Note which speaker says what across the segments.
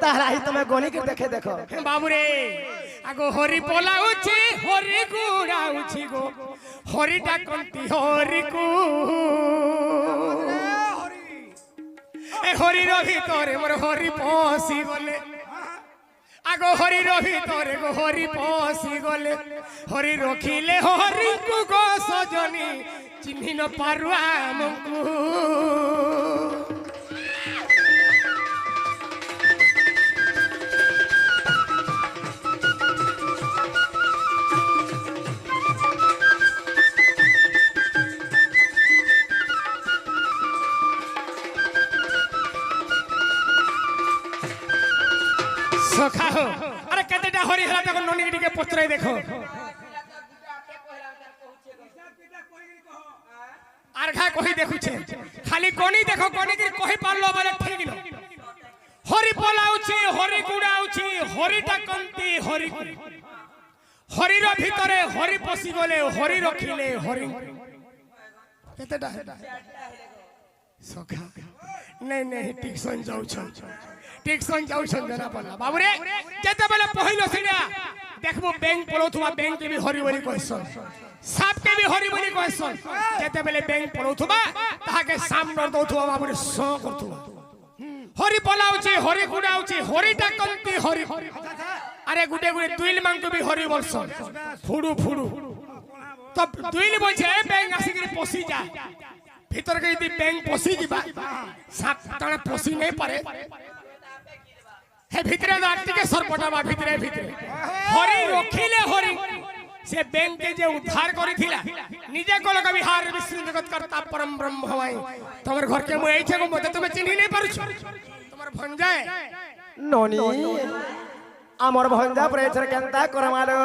Speaker 1: तारा ही तुम्हें गोनी के देखे देखो
Speaker 2: बाबू रे आगो हरि पलाउछि हरि गुड़ाउछि गो हरि डाकंती हरि को ए हरि रो भितरे मोर हरि पसी गले आगो हरि रो भितरे गो हरि पसी गले हरि रखिले हरि को गो सजनी चिन्हि न पारुआ हमकु सखा हो अरे केतेटा हरि हला तक ननी के पचराई देखो आरघा कहि देखु छे खाली कोनी देखो कोनी के कहि पारलो बोले ठीक न हरि पलाउछि हरि गुड़ाउछि हरि डाकंती हरि हरि रो भितरे हरि पसी गले हरि रखिले हरि केतेटा सखा नहीं ठीक सन जाउ जना पड़ला बाबू रे जेते बेले पहिलो सिना देखबो बैंक पड़ोथुवा बैंक के भी हरि बोली कहसन साप के भी हरि बोली कहसन जेते बेले बैंक पड़ोथुवा ताके सामने दउथुवा बाबू रे सो करथुवा हरि पलाउछि हरि गुड़ाउछि हरि डाकंती हरि अरे गुटे गुटे दुइल मांग भी हरि बोलसन फुडू तब दुइल बोछे बैंक आसी के पसी जा भीतर के यदि बैंक पसी जीबा साप तणे पसी नहीं पारे हे भितरे दाटी के सरपटा बा भितरे हरि रखिले हरि से बैंक के जे उद्धार करिथिला निजे कोल कवि हार विष्णु जगत करता परम ब्रह्म हवाई तमर घर के मु एछे को मते तुमे चिन्हि नहीं पारुछ तमर भंजाए
Speaker 1: नोनी हमर भंजा पर एथर केनता करमालो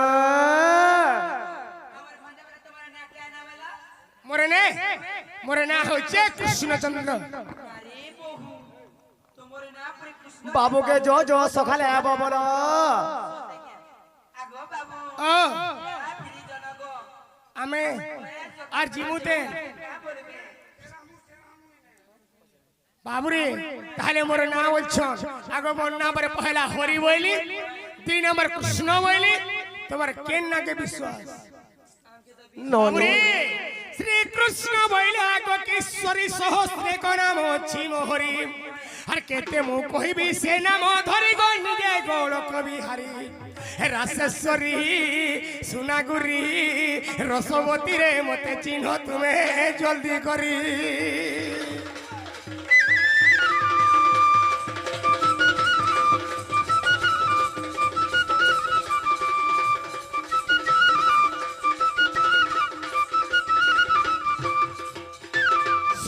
Speaker 1: मोरे ना होचे कृष्णचंद्र बाबू के जो जो सखाले आबो बोलो आमे आर जिमुते बाबू रे ताले मोर ना बोलछन आगो मोर ना पर पहला हरि बोली 3 नंबर कृष्ण बोली तोर केन ना के विश्वास नोनी श्री कृष्ण बोला आगो केश्वरी सहस्रे को नाम अछि मोहरी हर केते मु कहिबी से नाम धरि गो निजे गौड़ कवि हरि रासेश्वरी सुनागुरी रसवती रे मते चिन्ह तुमे जल्दी करी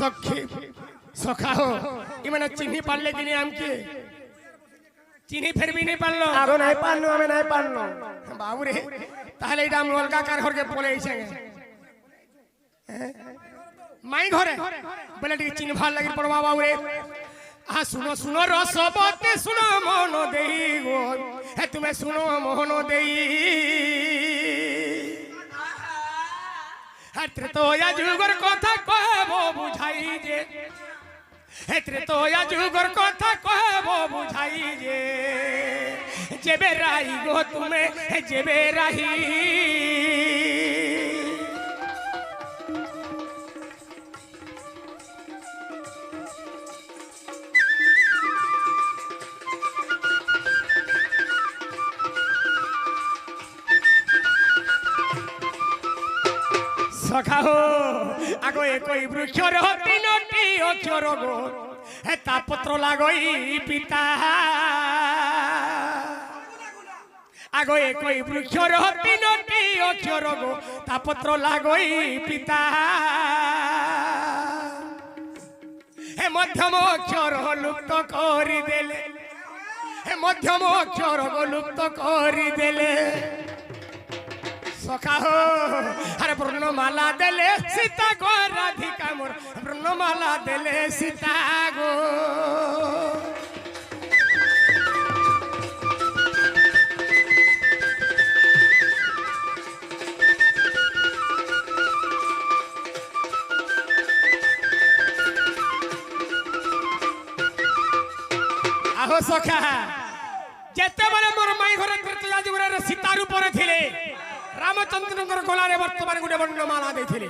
Speaker 1: सखी सखा हो इमने चिन्हि पारले कि नहीं हमके चिन्हि फिर भी नहीं पारलो आगो नहीं पारलो हमें नहीं पारलो बाबू रे ताहले इटा मोलका कार घर के बोले छे माई घरे बोले टी चिन्हि भाल लागि पड़वा बाबू रे आ सुनो सुनो रसवती सुनो मन देई गो हे तुम्हें सुनो मोहन देई त्रेतया जुगर कथा कहबो बुझाई जे त्रेतया जुगर कथा कहबो बुझाई जे जेबे राही गो तुमे जेबे राही सखा हो आगो कोई वृक्ष तीनोटी अक्षर गो हे तापत्र लागई पिता आगो कोई वृक्ष तीनोटी अक्षर गो तापत्र लागई पिता हे मध्यम अक्षर लुप्त करी देले हे मध्यम अक्षर गो लुप्त करी देले सखा हो अरे ब्रह्ममाला देले सीता गो राधिका मोर ब्रह्ममाला देले सीता गो
Speaker 2: আহো সখা যেতেবেলে মোর মাই ঘরে ত্রেতয়া যুগরে সীতার উপরে থিলে রামচন্দ্রঙ্কর গলারে বর্তমানে গোটে বর্ণমালা ଦେଇଥିଲେ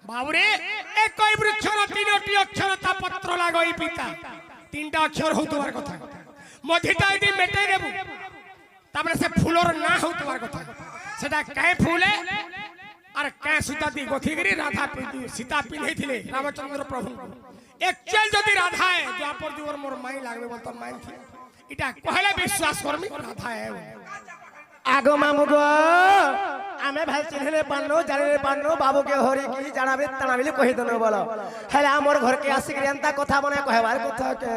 Speaker 2: বাবুরে একই বৃক্ষর তিনটি অক্ষর তা পত্র লাগই পিতা তিনটা অক্ষর হউতবার কথা মধ্যটা যদি মেটাই দেবু তারপরে সে ফুলর না হউতবার কথা সেটা কায় ফুলে আর কায় সুতা দি গথিগিরি রাধা সীতা পিঁধেইଥିଲେ রামচন্দ্র প্রভু একচুয়াল যদি রাধায় দ্বাপর যুগর মোর মাই লাগবে বলতো মাই থি এটা কহলে বিশ্বাস করমি রাধা है
Speaker 3: আগো মামু গো আমি ভাই চিনলে পান্নো জানিলে পান্নো বাবুকে হরি কি জানাবে তানাবিলি কহি দনো বলো হেলে আমার ঘরকে আসি কি এন্তা কথা বনে কহবার কথা কে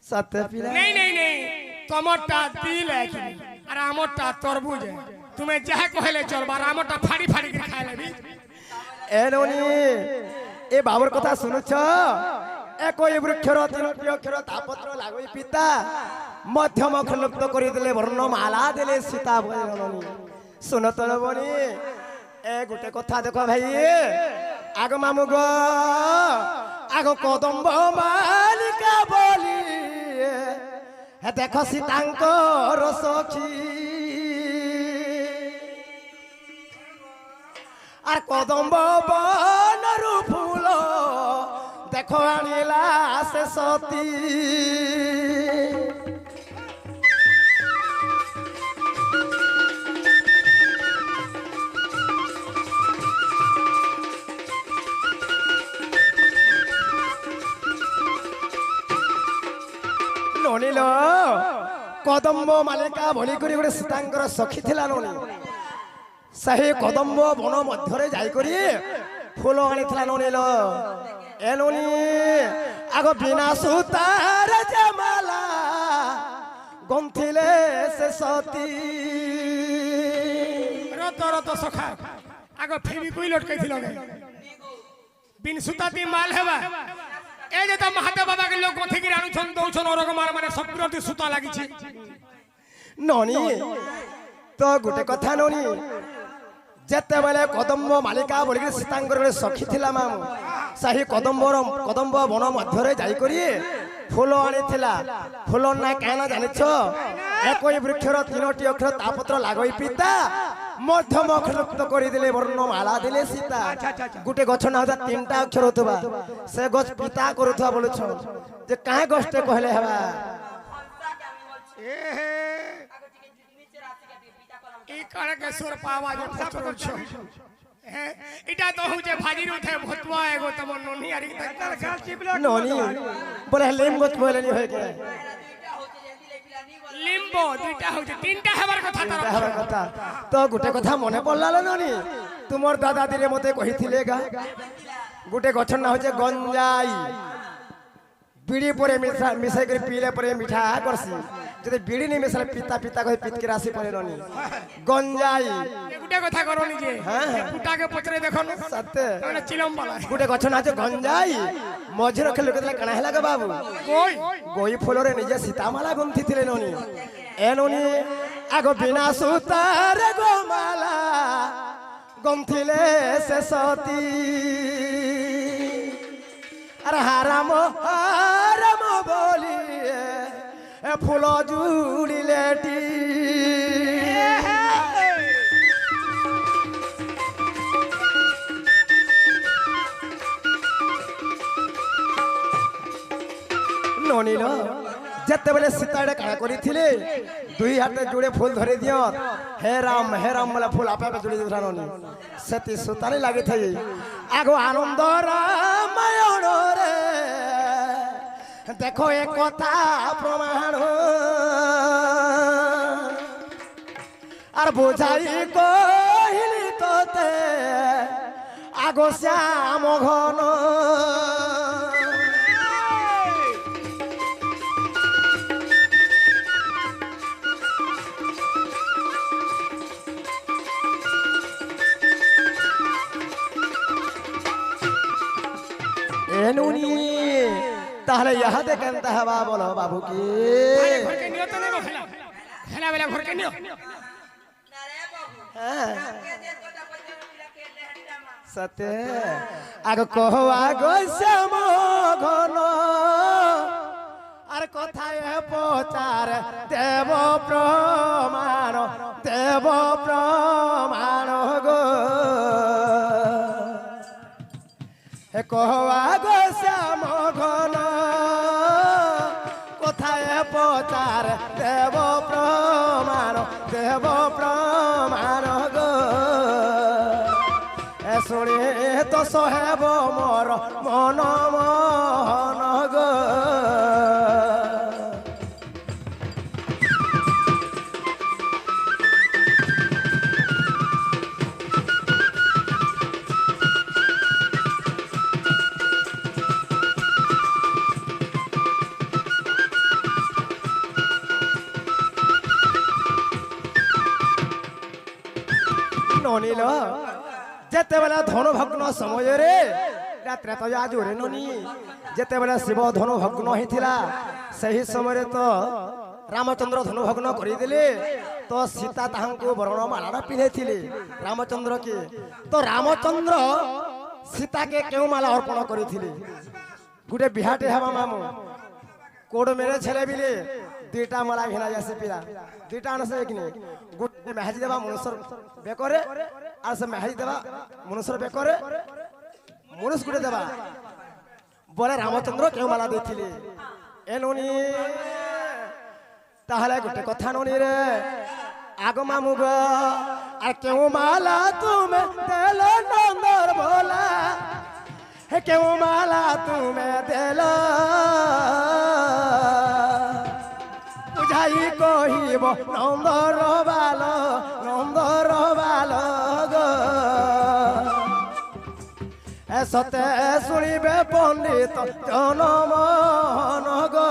Speaker 3: সত্য পিলা
Speaker 2: नहीं नहीं नहीं তোমারটা দিল একই আর আমারটা তরবুজ তুমি যাহা কহলে চলবার আমারটা ফাড়ি ফাড়ি করে খাই লেবি
Speaker 3: এ ননি এ বাবুর কথা শুনুছ একই বৃক্ষর তিনটি অক্ষর তাপত্র লাগই পিতা মধ্যম খলুপ্ত করে দিলে বর্ণমালা দিলে সীতা বলি শুন তো বনি এ গোটে কথা দেখো ভাই আগ মামু গো আগ কদম্ব মালিকা বলি হে দেখো সীতাঙ্কর সখী আর কদম্ব বনরু ফুল দেখো আনিলা সে সতী ননিল কদম্ব মালিকা বলি করে গোটে সীতাঙ্কর সখী ଥିଲା ননি সেই কদম্ব বন মধ্যরে যাই করি ফুল আনিଥିଲା ননিল এ ননি আগ বিনা সুতার জামালা গন্থিলে সে সতী
Speaker 2: রত রত সখা আগ ফেবি কই লটকাইছিল গে বিন সুতাতি মাল হেবা এই যে তা মহাদেব বাবা কে লোক থেকে আনুছন দউছন ওরকম মানে সবগুলোতে সুতা লাগিছে
Speaker 3: ননি তো গোটে কথা ননি যেতেবেলে কদম্ব মালিকা বলি সীতাঙ্কর সখী ଥିଲା মামু সেই কদম্ব বন মধ্যরে যাই করি ফুল আনিଥିଲା ফুল না কেন জানিছ একই বৃক্ষর তিনটি অক্ষর তাপত্র লাগই পিতা মধ্যম অক্ষরযুক্ত করে দিলে বর্ণমালা দিলে সীতা গোটে গছ না হতা তিনটা অক্ষর হতুবা সে গছ পিতা করুথা বলুছ যে কাহে গছতে কহলে হেবা
Speaker 2: এই কারকে সুর পাওয়া যে পচরছ এটা তো হচ্ছে ভাজির উঠে ভতুয়া এগো তমন ননি আরি তার গাল টিপলো
Speaker 3: ননি বলে লিম গছ বলেনি হয়ে গে
Speaker 2: লিম্বো দুইটা হচ্ছে তিনটা হবার কথা তার
Speaker 3: হবার কথা তো গোটে কথা মনে পড়লালো ননি তোমার দাদা দিরে মতে কহিছিলে গা গোটে গছ না হচ্ছে গঞ্জাই বিড়ি পরে মিশাই করে পিলে পরে মিঠা করছি যদি বিড়ি নি মিশালে পিতা পিতা কই পিতকে রাশি পরে ননি গঞ্জাই
Speaker 2: গুটে কথা করো নিজে পুটাকে পচরে দেখো না
Speaker 3: সত্যি
Speaker 2: মানে চিলম বালা
Speaker 3: গোটে গছ না হচ্ছে গঞ্জাই মঝির খেলে লোকে কানা হেলা গো বাবু
Speaker 2: কই
Speaker 3: গই ফুলরে নিজে সীতামালা গুন্থিଥିଲେ ননি এ ননি আগ বিনা সুতার গোমালা গুন্থিলে সে সতী আরে হারাম হারাম বলি ফুল জুড়িলেটি ননিল যেতেবেলে সীতাড়ে কাଣା করিছিলে দুই হাতে জুড়ে ফুল ধরে দিও হে রাম বলে ফুল আপে আপে জুড়ে দিও ননি সেতি সুতারে লাগি থাই আগো আনন্দ রামায়ণ রে দেখো এ কথা প্রমাণ আর বোঝাই কহিলি তোতে আগো শ্যাম ঘন এনুনি তাহলে ইহাতে কেনতা হবা বলো বাবু কি
Speaker 2: আরে ঘরকে নিও তো নেবো খেলা খেলা বেলা ঘরকে নিও
Speaker 3: সতে আগ কহবা গো শ্যাম ঘন কোথায় প্রচার দেব প্রমাণ গো কহা গো শ্যাম ঘন কোথায় প্রচার দেব প্রমাণ গো শুনে তো সহেব মোর মন মন গো ননিল যেতেবেলে ধনুভগ্ন সমୟରେ রাত্রে তো আজরে ননি যেতেবেলে শিব ধনুভগ্ন হয়েছিল সেই সমୟରେ তো রামচন্দ্র ধনুভগ্ন করিদেলে তো সীতা তাহাঙ্কু বরণমালা পিঁধাইলে রামচন্দ্রকে তো রামচন্দ্র সীতাকে কেউ মালা অর্পণ করেছিলে গোটে বিহাটে হবা মামু কোড মেরে ছেলে বিলে দুইটা মালা ঘেনা যাচ্ছে পিলা দুইটা আনছে কিনে গোটে মেহাজি দেবা মনুষ্যর বেকরে আর সে মেহাজি দেবা মনুষ্যর বেকরে মনুষ গুটে দেবা বলে রামচন্দ্র কেউ মালা দিয়েছিলে এ ননি তাহলে গোটে কথা ননি রে আগ মামু গো আর কেউ মালা তুমি দেল নন্দর ভোলা হে কেউ মালা তুমি দেল বুঝাই কহিব নন্দর বাল গো সতে শুনিবে পণ্ডিত জনমোহন গো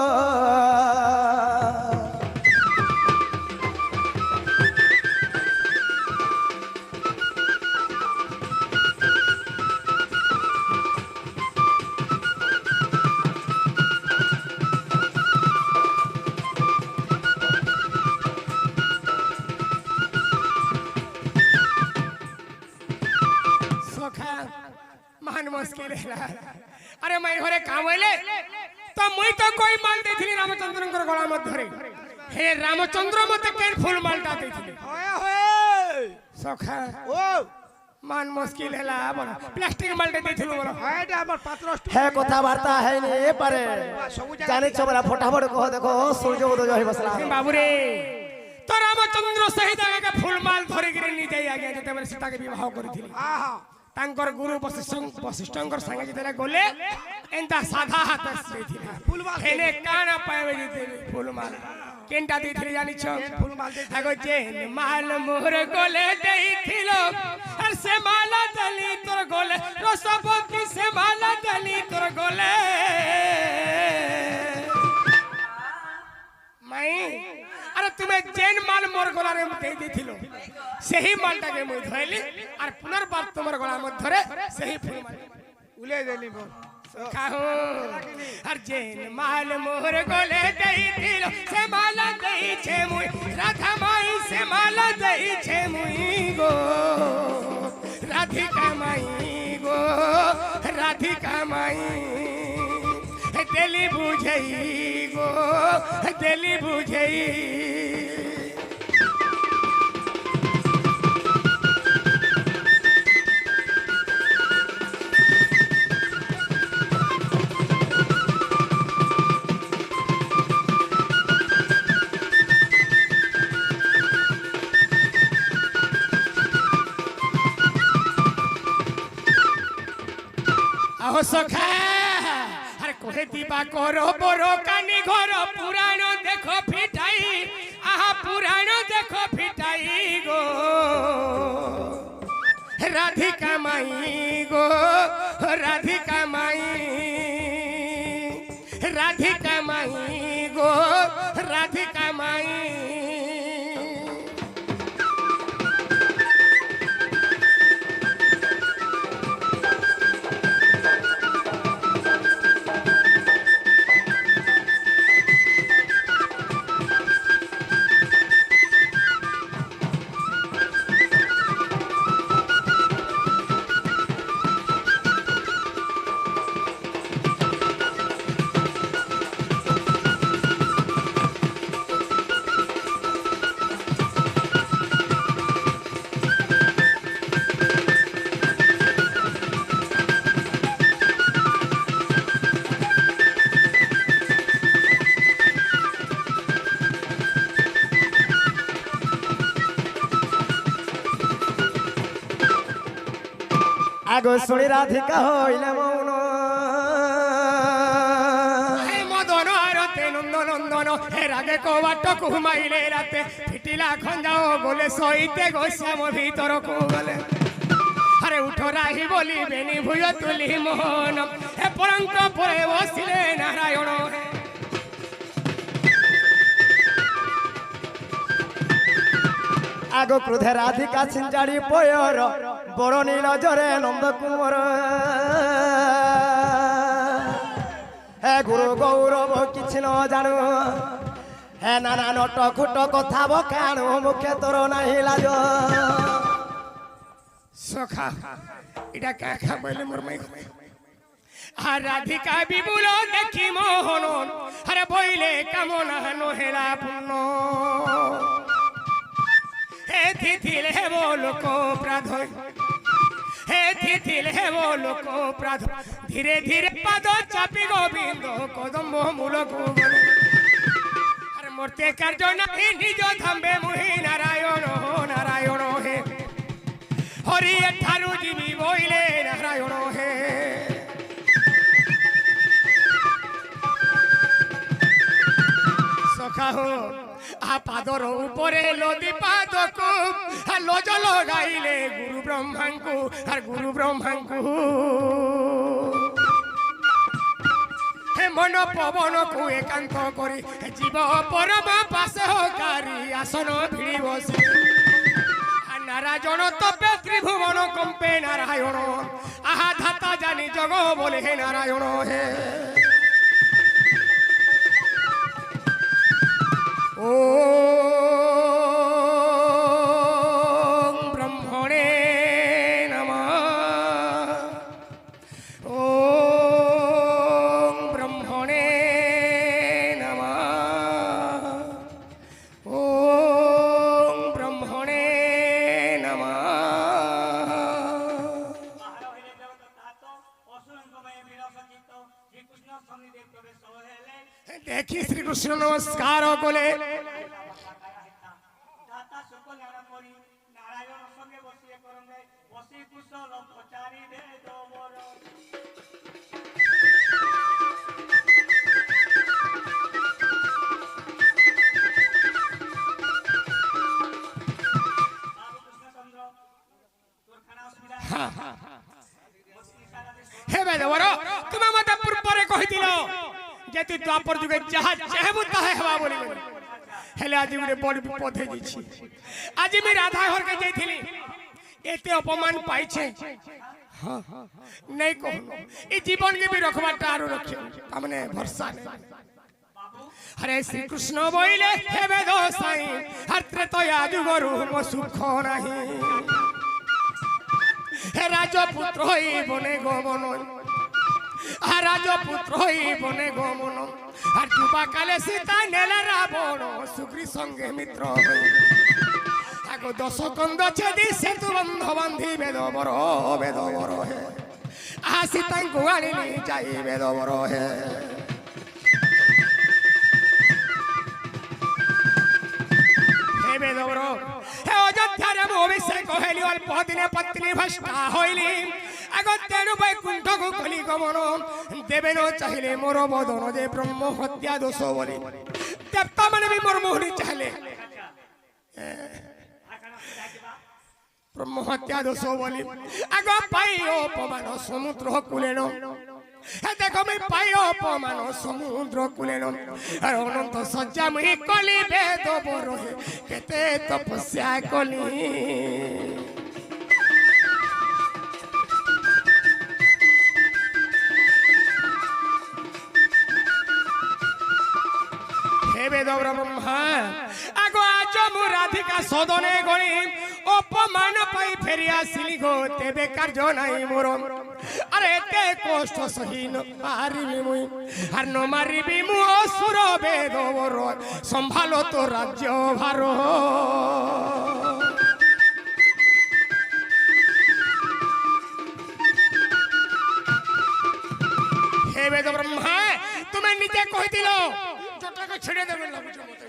Speaker 2: मान मुश्किल है अरे मैं घरे काम हइले तो मुई तो कोई माल देथिली रामचंद्रंकर गला मध्यरे हे रामचंद्र मते केन फूल मालटा देथिले सखा
Speaker 1: ও
Speaker 2: मान मुश्किल हैला बड़ प्लास्टिक मालटा देथिलु बड़
Speaker 1: এটা আমার পাত্র
Speaker 3: হে কথাবার্তা হয়নি পারে জানি চবরা ফটাফট কহ দেখো সূর্য উদয় হই বসলা
Speaker 2: बाबू रे तो रामचंद्र सही जगह के फूल माल धरि गिरे नी जाई आगे जते बेले सीता के विवाह करिथिली
Speaker 1: আহা
Speaker 2: तांकर गुरु वशिष्ठंकर संगे जेते गले एंता साधा हाथ देथिले
Speaker 1: फूलमाल
Speaker 2: हेने काना पावे जेते फूलमाल केनटा देथिले जानि छ
Speaker 1: फूलमाल देथिले।
Speaker 2: आगो जेन माल मोहर गले देथिलो हर से माला दली तोर गले रसपति से माला दली तोर गले माई अरे तुम्हें जेन माल मोर गलारे दे देथिलो सही मालटा के मुई धइली और पुनर्बार तुम्हार गला मध्यरे सही फूल माल
Speaker 1: উলে দেলি বল
Speaker 2: खाओ हर जेन माल मोहर गले देथिलो से माला दई छे मुई राधा माई से माला दई छे मुई गो राधिका माई गो राधिका माई दिली बुझई गो दिली बुझई सखा अरे कोहे दीपा करो बरो कानी घर पुराण देखो फिटाई आहा पुराण देखो फिटाई गो राधिका माई गो राधिका माई राधिका माई गो राधिका माई
Speaker 3: আগ শুনি রাধিকা হইলে মৌন
Speaker 2: হে মদন আরতে নন্দ নন্দন হে রাগে কবাট কুমাইলে রাতে ফিটিলা খঞ্জাও বলে সইতে গোস্যাম ভিতরকু গলে আরে উঠো রাহি বলি বেনি ভুয় তুলি মোহন হে পরঙ্ক পরে বসিলে নারায়ণ
Speaker 3: আগ ক্রোধে রাধিকা ছিঞ্জাড়ি পয়র বড় নীল জরে নন্দ কুমর হে গুরু গৌরব কিছু ন জানু হে নানা নট খুট কথা বকাণু মুখে তোর নাহি লাজ
Speaker 2: সখা এটা কাকা বলে মোর মাই আর রাধিকা বিপুল দেখি মোহন আরে বইলে কামনা নহেলা পূর্ণ হে থিথিল হে লোক প্রাধ হে থিথিল হে লোক প্রাধ ধীরে ধীরে পাদ চাপি গোবিন্দ কদম্ব মূলকু গলে আরে মূর্তি কার্য নাহি নিজ ধাম্বে মুহি নারায়ণ নারায়ণ হে হরি এঠারু জীবি বইলে নারায়ণ হে সখা হো পাদর উপরে লদি পাদকু লোজ লগাইলে গুরু ব্রহ্মাঙ্কু আর গুরু ব্রহ্মাঙ্কু হে মন পবনকু একান্ত করি জীব পরম পাশে হকারি আসন ভিড়ি বসে নারায়ণ তপে ত্রিভুবন কম্পে নারায়ণ আহা ধাতা জানি জগ বলে হে নারায়ণ হে ওম ব্রহ্মণে নমঃ ওম ব্রহ্মণে নমঃ ওম ব্রহ্মণে নমঃ দেখি শ্রীকৃষ্ণ নমস্কার কলে হে বেদবর তুমি মতে পূর্বরে কহিছিল যে তুই দ্বাপর যুগে যাহা চাহবু তাহা হেবা বলি হেলে আজি গোটে বড় বিপদ হয়ে যাইছি আজি আমি রাধা ঘরকে যাইছিলি এতে অপমান পাইছে নাই কহ এই জীবনকে বি রখবারটা আরো রখিও তামনে ভরসা হরে শ্রীকৃষ্ণ বইলে হে বেদ সাই হর ত্রেতয়া যুগরু মো সুখ নাহি হে রাজপুত্র হই বনে গমন আর রাজপুত্র হই বনে গমন আর যুবা কালে সীতা নেলে রাবণ সুগ্রী সঙ্গে মিত্র হই আগো দশ কন্দ ছেদি সেতু বন্ধ বান্ধি বেদবর হে আহা সীতাঙ্কু আনিলি যাই বেদবর হে বেদবর হে অযোধ্যারে মু অভিষেক হইলি অল্প দিনে পত্নী ভ্রষ্টা হইলি আগ তেণু বৈকুণ্ঠকু কলি গমন দেবেন চাহিলে মোর বদন যে ব্রহ্ম হত্যা দোষ বলি দেবতা মানে বি মোর মোহনি চাহিলে ব্রহ্ম হত্যা দোষ বলি আগ পাই অপমান সমুদ্র কুলেন দেখো আমি পাই অপমান সমুদ্র কুলেন আর অনন্ত শয্যা মুহি কলি বেদ বর কেতে তপস্যা কলি হে বেদ ব্রহ্মা আগো আজ মু রাধিকা সদনে গণি অপমান পাই ফেরি আসিলি গো তেবে কার্য নাই মোর আরে এতে কষ্ট সহি ন পারিবি মুই আর ন মারিবি মু অসুর বেদ বর সম্ভালো তো রাজ্য ভার হে বেদ ব্রহ্মা তুমি নিজে কহিদিল জটাকে ছেড়ে দেবে লাগুছে মতে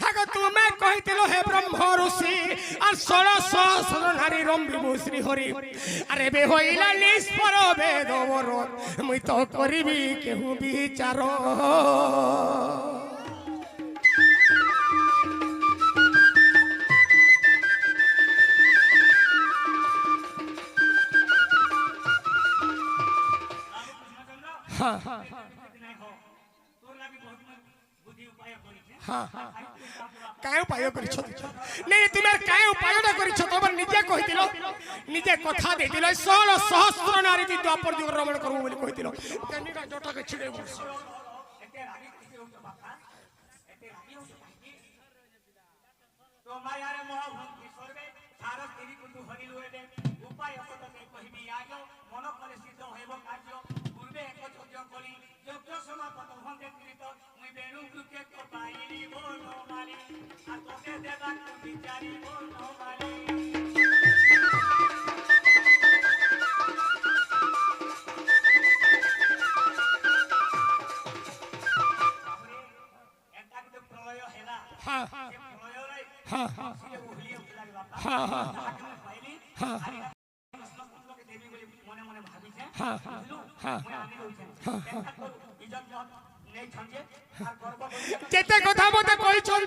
Speaker 2: আগে তুমি কইতিল হে ব্রহ্ম ঋষি আর 16 সহস্র নারী রম্বিবু শ্রী হরি আর এবে হইলা নিষ্পর বেদ বর মুই তো করিবি কেহু বিচার হ্যাঁ হ্যাঁ काय उपाय करिछ नहीं तुम काय उपायटा करिछ तोमर निजे कहितिलो निजे कथा देतिलो 16 सहस्र नारी की द्वापर युग रमण करबो बोली कहितिलो कनिका जटा के छिड़े बस
Speaker 4: तो मायारे मोह भक्ति सर्वे सारस देवी कुतु हरि लोएदे उपाय असत के कहिबि आज मन करे सिद्ध होइब कार्य पूर्वे एक यज्ञ करी यज्ञ समापन हंते कृत मुई बेणु गुके को पाइली बोलो माली आ तोते देबा तू बिचारी बोलो माली एंता के प्रलय हेला
Speaker 2: हां
Speaker 4: प्रलय रे
Speaker 2: हां हां
Speaker 4: से उहली उठला बापा
Speaker 2: हां हां
Speaker 4: पाइली
Speaker 2: हां
Speaker 4: कृष्ण पुत्र के देवी बोली मने मने भाबिছে
Speaker 2: हां हां
Speaker 4: মই আমি হইছে एंता करू इज्जत नहीं छंजे আর গর্ব করি
Speaker 2: जेते कथा मते कहिछन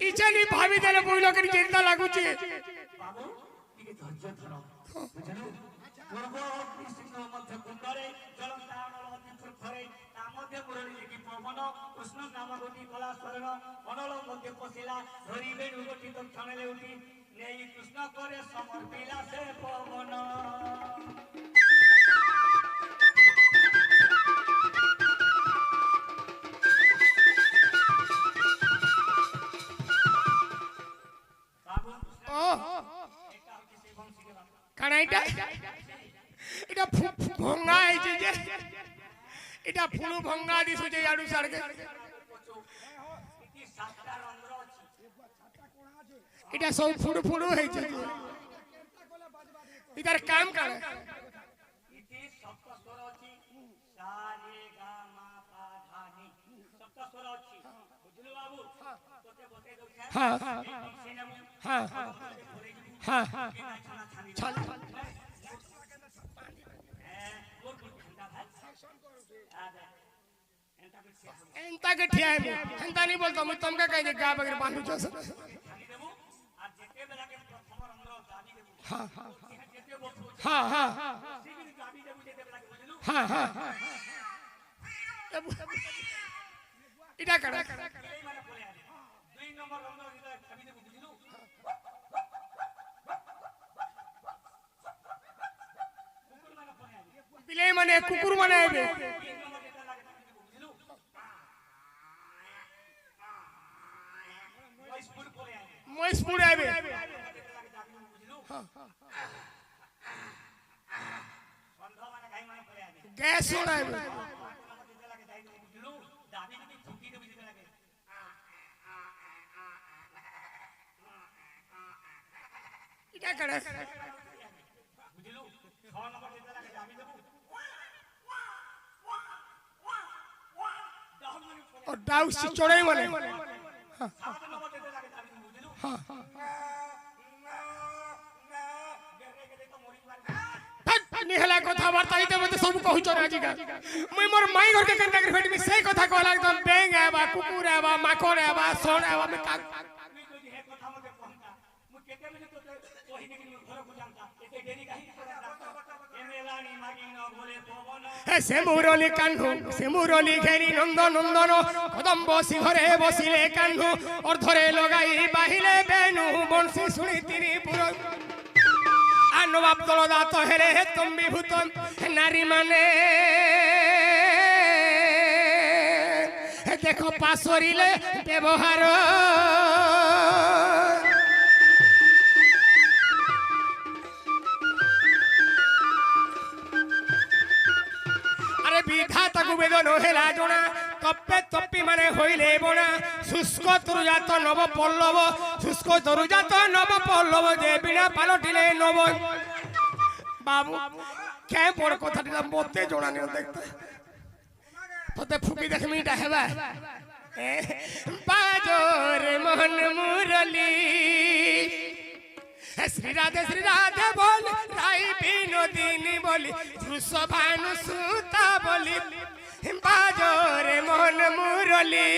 Speaker 2: इचेनी भाबी देले बुइलो के चिंता लागुची
Speaker 4: बाबू टिके धैर्य धरो बुझलु पूर्व कृष्ण मध्य कुंडरे जलंतारण अति फुरफरे तामध्य मुरली लिखि पवन कृष्ण नाम गोटी कला शरण मनल मध्य पसिला धरी बेणु गोटी तो क्षणले उठी नेई कृष्ण करे समर्पिला से पवन बाबू
Speaker 2: ओ কানা এটা এটা ভঙ্গা হইছে যে এটা ফুলু ভঙ্গা দিছু যে আড়ু সাড়কে
Speaker 4: इति सातटा रंध्र अछि
Speaker 2: এটা সব ফুড়ু ফুড়ু হইছে ইতার কাম কারে
Speaker 4: इति सप्त स्वर अछि सा रे गा मा पा धा नि सप्त स्वर अछि बुझलु बाबू तोते बते दउ छै
Speaker 2: हां
Speaker 4: सिनेमा
Speaker 2: हां हां हां चल
Speaker 4: मोर गुड घंटा भाई आदे एंता के से
Speaker 2: एंता के ठिया है एंता नहीं बोलतो मैं तुमका कह जे गा बगैर बांधू छ
Speaker 4: खाली देबो आ जेते बेला के प्रथम रंध्र गादी देबो
Speaker 2: हां हां
Speaker 4: जेते बोथु
Speaker 2: हां हां
Speaker 4: सिगिन गादी देबो जेते बेला के बुझलु
Speaker 2: हां हां इटा कर
Speaker 4: एई माने बोले आदे 2 नंबर रंध्र जेते खाली देबो बुझलु कुकुर माने बोले आदे
Speaker 2: बिले माने कुकुर माने आबे
Speaker 4: 3 नंबर जेते लागे देबो बुझलु वॉइस फुल बोले आदे
Speaker 2: मोइस पुड़े आबे
Speaker 4: जेते लागे दादी बुझलु बंध माने गाई माने बोले आदे
Speaker 2: गैस होना आबे
Speaker 4: जेते लागे दादी बुझलु दादी की थुकी देबो जेते लागे
Speaker 2: इटा कर
Speaker 4: बुझलु 6 नंबर जेते लागे दादी देबो दाहन माने बोले
Speaker 2: और डाउ से चोड़े माने
Speaker 4: 7 नंबर जेते लागे दादी बुझलु बेरे के तो मोरी मार
Speaker 2: निहला कथा वार्ता इते मते सब कहू छ राजी का मुई मोर माई घर के कंटा कर फेट में से कथा कहला एकदम बेंग आबा कुकुर आबा माखन आबा सोन आबा में का
Speaker 4: मी तो हे कथा मते कहता मु केते मिले तो ओही ने कि घर को जानता एते देरी काहे करता एमेलानी मागी न बोले पवन
Speaker 2: हे से मुरली कान्हू से मुरली घेरी नंद नंदन कदम्ब सिंहरे बसिले कान्हू और धरे लगाई बाहिले बेनु बंसी सुनी तिनी पुर नवाब दलदा तो हेरे हे तुम विभूत नारी माने देखो पासरिले व्यवहार अरे विधाता को वेदन हेला जोना तप्पे तप्पी माने होइले बोना शुष्क तरुजात नव पल्लव शुष्क तरुजात नव पल्लव जे बिना पालटिले नव बाबू क्या बड़ कथा मते जोड़ा नहीं देखते तोते फुकी देख मिटा हेबा
Speaker 1: বাজরে মোহন মুরলি শ্রী রাধে বল রাই বিনোদিনী বলি ভানু সুতা বলি বাজরে মোহন মুরলি